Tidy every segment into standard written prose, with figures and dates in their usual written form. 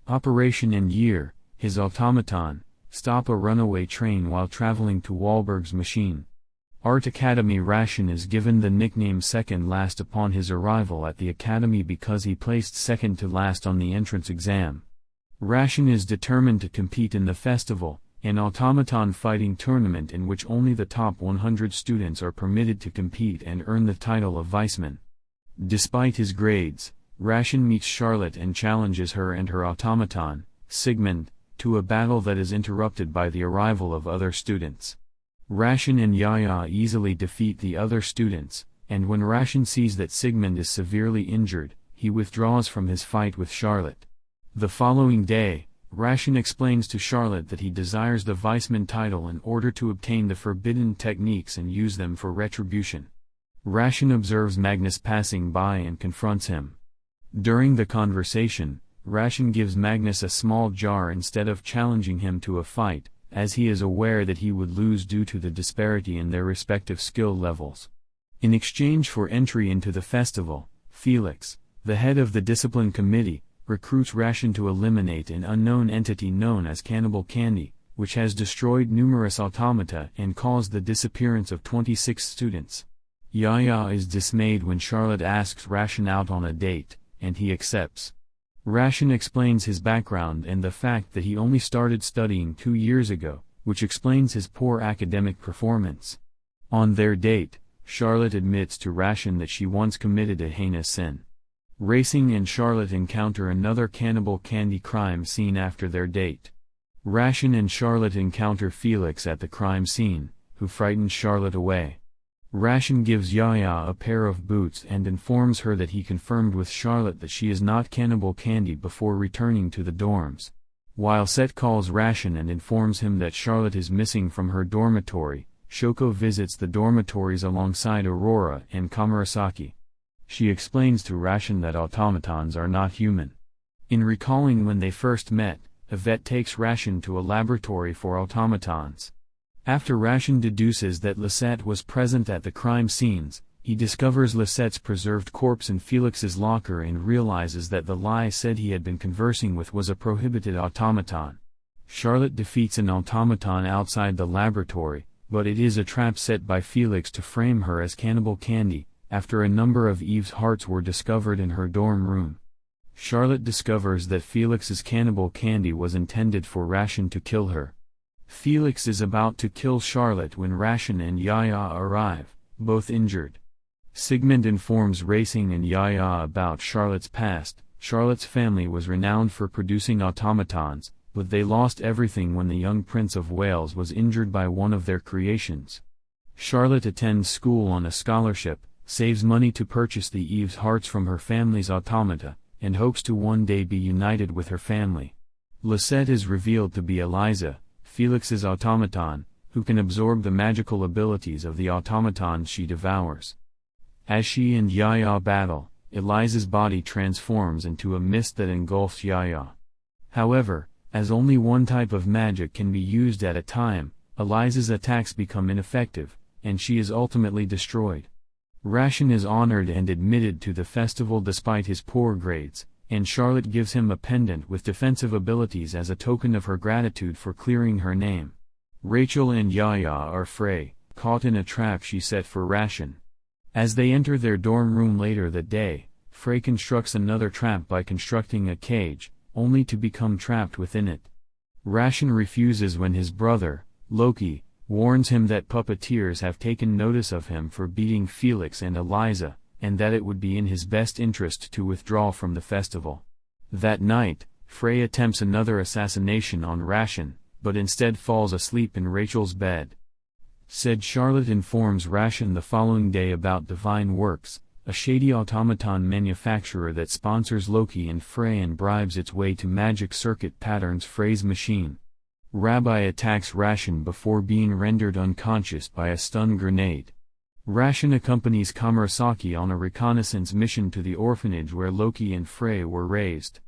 Operation and Year, his automaton, stop a runaway train while traveling to Wahlberg's machine. Art Academy. Raishin is given the nickname Second Last upon his arrival at the academy because he placed second to last on the entrance exam. Raishin is determined to compete in the festival, an automaton fighting tournament in which only the top 100 students are permitted to compete and earn the title of Wiseman. Despite his grades, Raishin meets Charlotte and challenges her and her automaton, Sigmund, to a battle that is interrupted by the arrival of other students. Raishin and Yaya easily defeat the other students, and when Raishin sees that Sigmund is severely injured, he withdraws from his fight with Charlotte. The following day, Raishin explains to Charlotte that he desires the Wiseman title in order to obtain the forbidden techniques and use them for retribution. Raishin observes Magnus passing by and confronts him. During the conversation, Raishin gives Magnus a small jar instead of challenging him to a fight, as he is aware that he would lose due to the disparity in their respective skill levels. In exchange for entry into the festival, Felix, the head of the discipline committee, recruits Raishin to eliminate an unknown entity known as Cannibal Candy, which has destroyed numerous automata and caused the disappearance of 26 students. Yaya is dismayed when Charlotte asks Raishin out on a date, and he accepts. Raishin explains his background and the fact that he only started studying 2 years ago, which explains his poor academic performance. On their date, Charlotte admits to Raishin that she once committed a heinous sin. Racing and Charlotte encounter another Cannibal Candy crime scene after their date. Raishin and Charlotte encounter Felix at the crime scene, who frightens Charlotte away. Raishin gives Yaya a pair of boots and informs her that he confirmed with Charlotte that she is not Cannibal Candy before returning to the dorms. While Set calls Raishin and informs him that Charlotte is missing from her dormitory, Shoko visits the dormitories alongside Aurora and Kamarasaki. She explains to Raishin that automatons are not human. In recalling when they first met, Yvette takes Raishin to a laboratory for automatons. After Raishin deduces that Lisette was present at the crime scenes, he discovers Lisette's preserved corpse in Felix's locker and realizes that the lie said he had been conversing with was a prohibited automaton. Charlotte defeats an automaton outside the laboratory, but it is a trap set by Felix to frame her as Cannibal Candy, after a number of Eve's hearts were discovered in her dorm room. Charlotte discovers that Felix's Cannibal Candy was intended for Raishin to kill her. Felix is about to kill Charlotte when Raishin and Yaya arrive, both injured. Sigmund informs Racing and Yaya about Charlotte's past. Charlotte's family was renowned for producing automatons, but they lost everything when the young Prince of Wales was injured by one of their creations. Charlotte attends school on a scholarship, saves money to purchase the Eve's hearts from her family's automata, and hopes to one day be united with her family. Lisette is revealed to be Eliza, Felix's automaton, who can absorb the magical abilities of the automatons she devours. As she and Yaya battle, Eliza's body transforms into a mist that engulfs Yaya. However, as only one type of magic can be used at a time, Eliza's attacks become ineffective, and she is ultimately destroyed. Raishin is honored and admitted to the festival despite his poor grades, and Charlotte gives him a pendant with defensive abilities as a token of her gratitude for clearing her name. Rachel and Yaya are afraid, caught in a trap she set for Raishin. As they enter their dorm room later that day, Frey constructs another trap by constructing a cage, only to become trapped within it. Raishin refuses when his brother, Loki, warns him that puppeteers have taken notice of him for beating Felix and Eliza, and that it would be in his best interest to withdraw from the festival. That night, Frey attempts another assassination on Raishin, but instead falls asleep in Rachel's bed. Said Charlotte informs Raishin the following day about Divine Works, a shady automaton manufacturer that sponsors Loki and Frey and bribes its way to magic circuit patterns Frey's machine. Rabbi attacks Raishin before being rendered unconscious by a stun grenade. Raishin accompanies Kamarasaki on a reconnaissance mission to the orphanage where Loki and Frey were raised.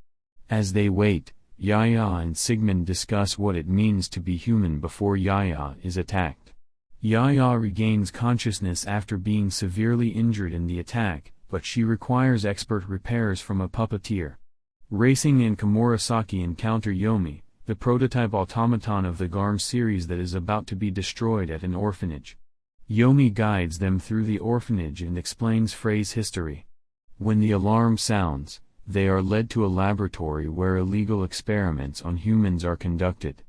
As they wait, Yaya and Sigmund discuss what it means to be human before Yaya is attacked. Yaya regains consciousness after being severely injured in the attack, but she requires expert repairs from a puppeteer. Racing and Komurasaki encounter Yomi, the prototype automaton of the GARM series that is about to be destroyed at an orphanage. Yomi guides them through the orphanage and explains Frey's history. When the alarm sounds, they are led to a laboratory where illegal experiments on humans are conducted.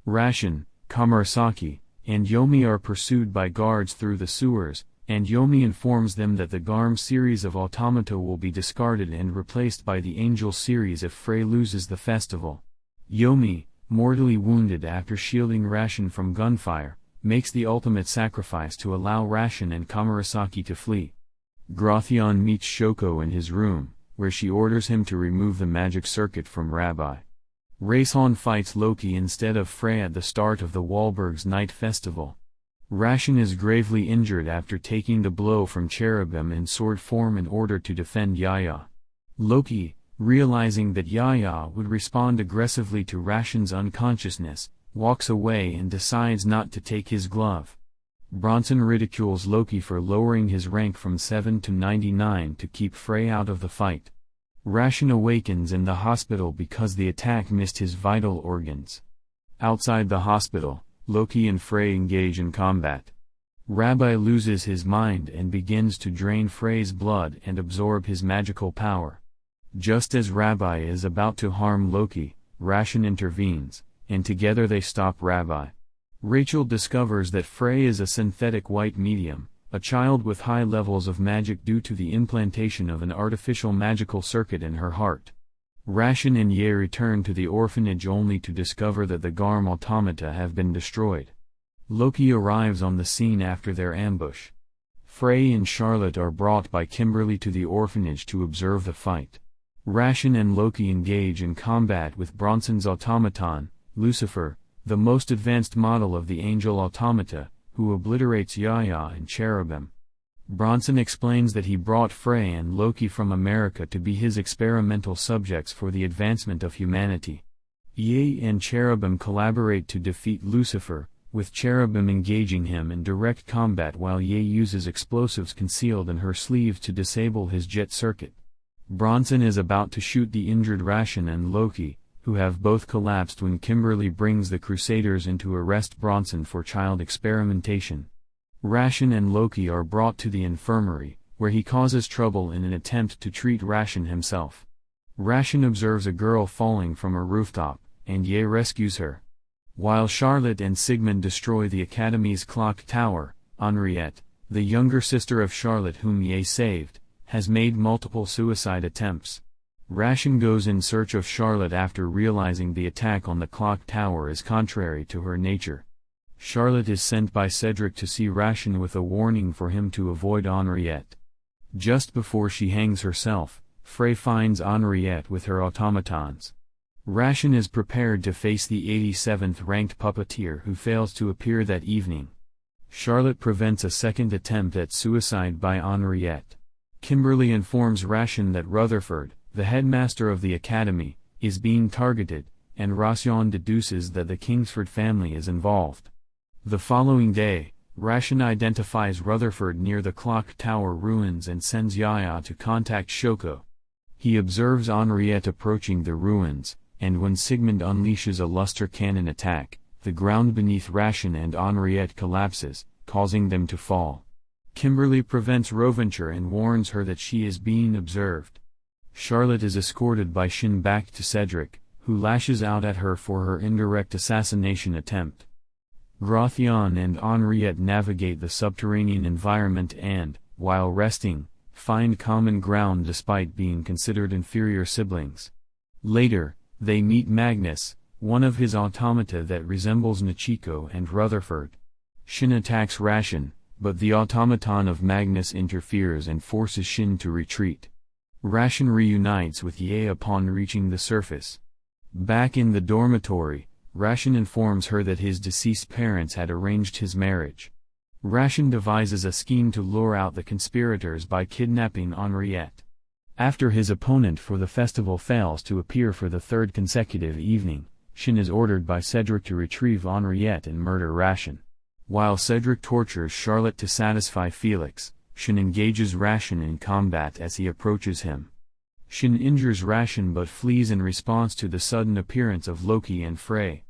Raishin, Komurasaki, and Yomi are pursued by guards through the sewers, and Yomi informs them that the GARM series of automata will be discarded and replaced by the Angel series if Frey loses the festival. Yomi, mortally wounded after shielding Raishin from gunfire, makes the ultimate sacrifice to allow Raishin and Komurasaki to flee. Grathyon meets Shoko in his room, where she orders him to remove the magic circuit from Rabbi. Raishin fights Loki instead of Frey at the start of the Wahlberg's Night Festival. Raishin is gravely injured after taking the blow from Cherubim in sword form in order to defend Yaya. Loki, realizing that Yaya would respond aggressively to Raishin's unconsciousness, walks away and decides not to take his glove. Bronson ridicules Loki for lowering his rank from 7 to 99 to keep Frey out of the fight. Raishin awakens in the hospital because the attack missed his vital organs. Outside the hospital, Loki and Frey engage in combat. Rabbi loses his mind and begins to drain Frey's blood and absorb his magical power. Just as Rabbi is about to harm Loki, Raishin intervenes, and together they stop Rabbi. Rachel discovers that Frey is a synthetic white medium, a child with high levels of magic due to the implantation of an artificial magical circuit in her heart. Raishin and Yaya return to the orphanage only to discover that the GARM automata have been destroyed. Loki arrives on the scene after their ambush. Frey and Charlotte are brought by Kimberly to the orphanage to observe the fight. Raishin and Loki engage in combat with Bronson's automaton, Lucifer, the most advanced model of the Angel automata, who obliterates Yaya and Cherubim. Bronson explains that he brought Frey and Loki from America to be his experimental subjects for the advancement of humanity. Yaya and Cherubim collaborate to defeat Lucifer, with Cherubim engaging him in direct combat while Yaya uses explosives concealed in her sleeves to disable his jet circuit. Bronson is about to shoot the injured Raishin and Loki, who have both collapsed when Kimberly brings the Crusaders in to arrest Bronson for child experimentation. Raishin and Loki are brought to the infirmary, where he causes trouble in an attempt to treat Raishin himself. Raishin observes a girl falling from a rooftop, and Yaya rescues her. While Charlotte and Sigmund destroy the Academy's clock tower, Henriette, the younger sister of Charlotte whom Yaya saved, has made multiple suicide attempts. Raishin goes in search of Charlotte after realizing the attack on the clock tower is contrary to her nature. Charlotte is sent by Cedric to see Raishin with a warning for him to avoid Henriette. Just before she hangs herself, Frey finds Henriette with her automatons. Raishin is prepared to face the 87th ranked puppeteer who fails to appear that evening. Charlotte prevents a second attempt at suicide by Henriette. Kimberly informs Raishin that Rutherford, the headmaster of the academy, is being targeted, and Raishin deduces that the Kingsford family is involved. The following day, Raishin identifies Rutherford near the clock tower ruins and sends Yaya to contact Shoko. He observes Henriette approaching the ruins, and when Sigmund unleashes a luster cannon attack, the ground beneath Raishin and Henriette collapses, causing them to fall. Kimberly prevents Roventure and warns her that she is being observed. Charlotte is escorted by Shin back to Cedric, who lashes out at her for her indirect assassination attempt. Grathyon and Henriette navigate the subterranean environment and, while resting, find common ground despite being considered inferior siblings. Later, they meet Magnus, one of his automata that resembles Nichiko and Rutherford. Shin attacks Raishin, but the automaton of Magnus interferes and forces Shin to retreat. Raishin reunites with Yaya upon reaching the surface. Back in the dormitory, Raishin informs her that his deceased parents had arranged his marriage. Raishin devises a scheme to lure out the conspirators by kidnapping Henriette. After his opponent for the festival fails to appear for the third consecutive evening, Shin is ordered by Cedric to retrieve Henriette and murder Raishin. While Cedric tortures Charlotte to satisfy Felix, Shin engages Raishin in combat as he approaches him. Shin injures Raishin but flees in response to the sudden appearance of Loki and Frey.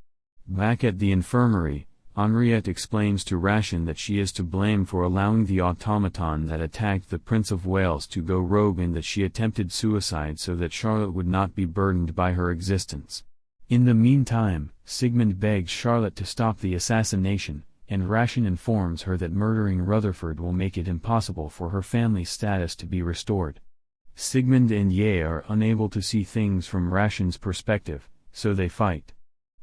Back at the infirmary, Henriette explains to Raishin that she is to blame for allowing the automaton that attacked the Prince of Wales to go rogue and that she attempted suicide so that Charlotte would not be burdened by her existence. In the meantime, Sigmund begs Charlotte to stop the assassination, and Raishin informs her that murdering Rutherford will make it impossible for her family's status to be restored. Sigmund and Yaya are unable to see things from Raishin's perspective, so they fight.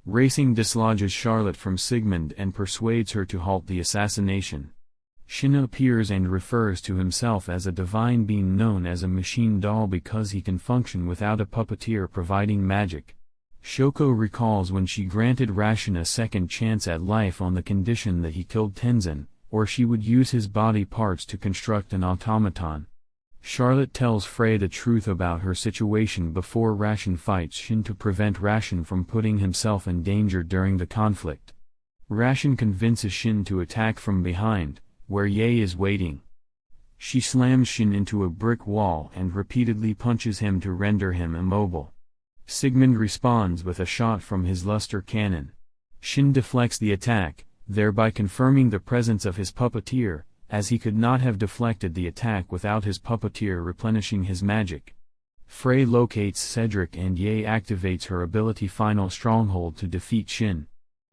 Raishin dislodges Charlotte from Sigmund and persuades her to halt the assassination. Shin appears and refers to himself as a divine being known as a machine doll because he can function without a puppeteer providing magic. Shoko recalls when she granted Raishin a second chance at life on the condition that he killed Tenzin, or she would use his body parts to construct an automaton. Charlotte tells Frey the truth about her situation before Raishin fights Shin to prevent Raishin from putting himself in danger during the conflict. Raishin convinces Shin to attack from behind, where Yaya is waiting. She slams Shin into a brick wall and repeatedly punches him to render him immobile. Sigmund responds with a shot from his luster cannon. Shin deflects the attack, thereby confirming the presence of his puppeteer, as he could not have deflected the attack without his puppeteer replenishing his magic. Frey locates Cedric and Yaya activates her ability Final Stronghold to defeat Shin.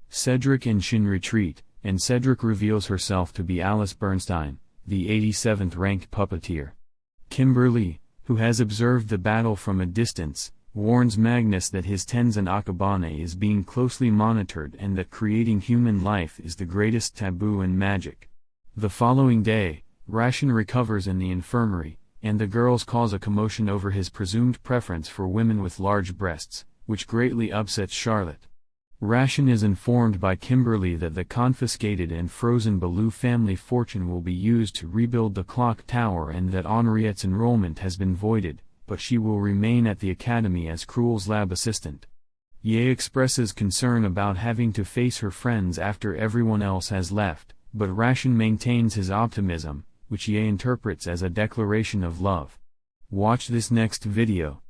Cedric and Shin retreat, and Cedric reveals herself to be Alice Bernstein, the 87th ranked puppeteer. Kimberly, who has observed the battle from a distance, warns Magnus that his Tenzin Akabane is being closely monitored and that creating human life is the greatest taboo in magic. The following day, Raishin recovers in the infirmary, and the girls cause a commotion over his presumed preference for women with large breasts, which greatly upsets Charlotte. Raishin is informed by Kimberly that the confiscated and frozen Baloo family fortune will be used to rebuild the clock tower and that Henriette's enrollment has been voided, but she will remain at the academy as Cruel's lab assistant. Yaya expresses concern about having to face her friends after everyone else has left, but Raishin maintains his optimism, which Yaya interprets as a declaration of love. Watch this next video.